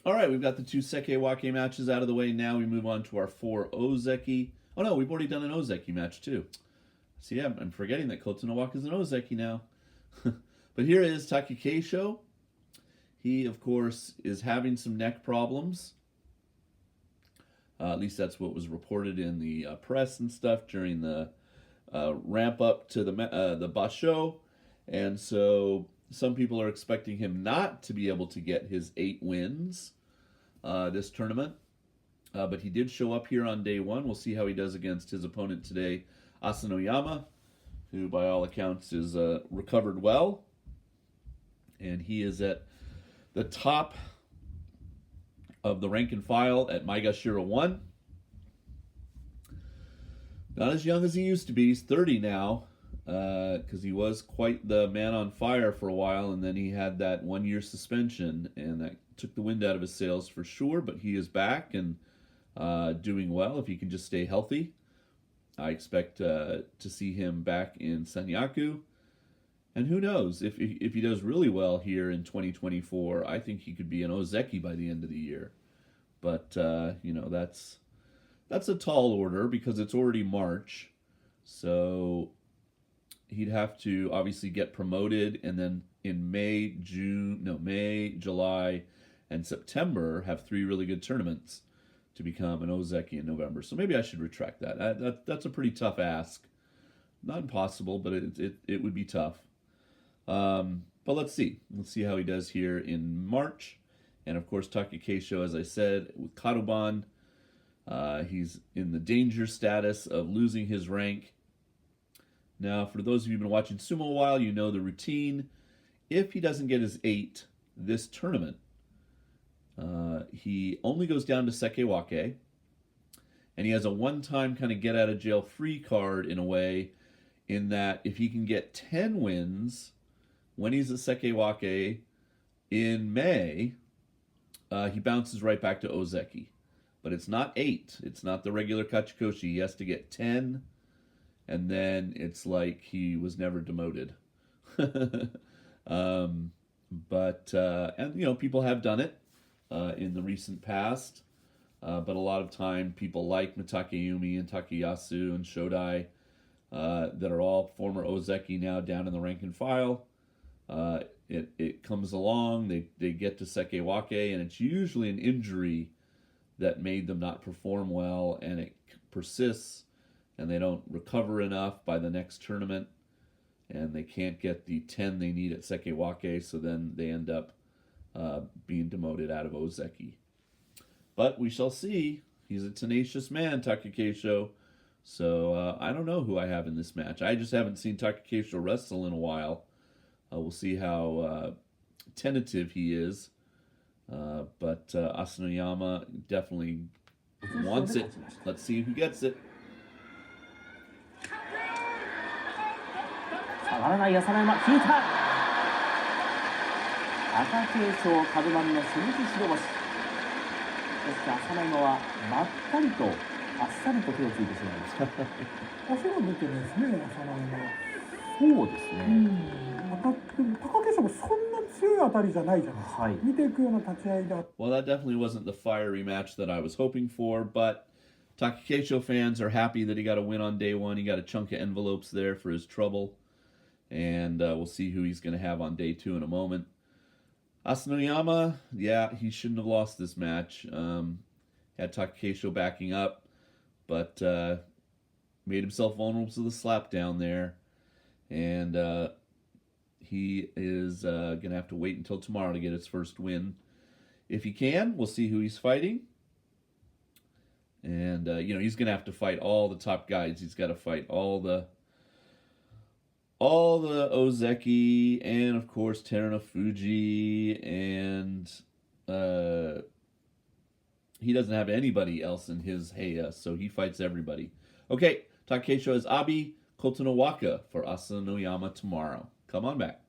All right, we've got the 2 sekiwake matches out of the way. Now we move on to our 4 Ozeki. Oh no, we've already done an Ozeki match too. See, I'm forgetting that Kotonowaka is an Ozeki now. But here is Takakeisho. He, of course, is having some neck problems. At least that's what was reported in the press and stuff during the ramp up to the basho. And so some people are expecting him not to be able to get his 8 wins this tournament. But he did show up here on day 1. We'll see how he does against his opponent today, Asanoyama, who by all accounts is recovered well. And he is at the top of the rank and file at Maegashira 1. Not as young as he used to be. He's 30 now, because he was quite the man on fire for a while, and then he had that 1-year suspension, and that took the wind out of his sails for sure, but he is back and doing well if he can just stay healthy. I expect to see him back in Sanyaku. And who knows, if he does really well here in 2024, I think he could be an Ozeki by the end of the year. But, you know, that's a tall order because it's already March. So he'd have to obviously get promoted, and then in May, July, and September have 3 really good tournaments to become an Ozeki in November. So maybe I should retract that. That's a pretty tough ask. Not impossible, but it would be tough. But let's see. Let's see how he does here in March. And of course, Takakeisho, as I said, with kadoban, he's in the danger status of losing his rank. Now, for those of you who've been watching sumo a while, you know the routine. If he doesn't get his 8 this tournament, he only goes down to sekiwake, and he has a one-time kind of get-out-of-jail-free card in a way, in that if he can get 10 wins when he's at sekiwake in May, he bounces right back to Ozeki. But it's not 8. It's not the regular Kachikoshi. He has to get 10, and then it's like he was never demoted. And, you know, people have done it in the recent past. But a lot of time, people like Mitakeyumi and Takayasu and Shodai that are all former Ozeki now down in the rank and file. It comes along, they get to sekiwake, and it's usually an injury that made them not perform well, and it persists, and they don't recover enough by the next tournament, and they can't get the 10 they need at sekiwake, so then they end up being demoted out of Ozeki. But we shall see. He's a tenacious man, Takakeisho. So I don't know who I have in this match. I just haven't seen Takakeisho wrestle in a while. We'll see how tentative he is. But Asanoyama definitely wants it. Let's see who gets it. 下がらない朝乃山、引いた。貴景勝、カドバンの初日白星。そして朝乃山はまったりとあっさりと手をついてしまいました。足が出てるんですね、朝乃山。そうですね。当たってる。貴景勝もそんな強い当たりじゃないじゃないですか。はい、見ていくような立ち合いだ。Well, that definitely wasn't the fiery match that I was hoping for, but Takakeisho fans are happy that he got a win on day 1. He got a chunk of envelopes there for his trouble. And we'll see who he's going to have on day 2 in a moment. Asanoyama, yeah, he shouldn't have lost this match. Had Takakeisho backing up, but made himself vulnerable to the slap down there. And he is going to have to wait until tomorrow to get his first win. If he can, we'll see who he's fighting. And, you know, he's going to have to fight all the top guys. He's got to fight all the Ozeki, and of course Terunofuji, and he doesn't have anybody else in his Heya, so he fights everybody. Okay, Takakeisho is Abi Kotonowaka for Asanoyama tomorrow. Come on back.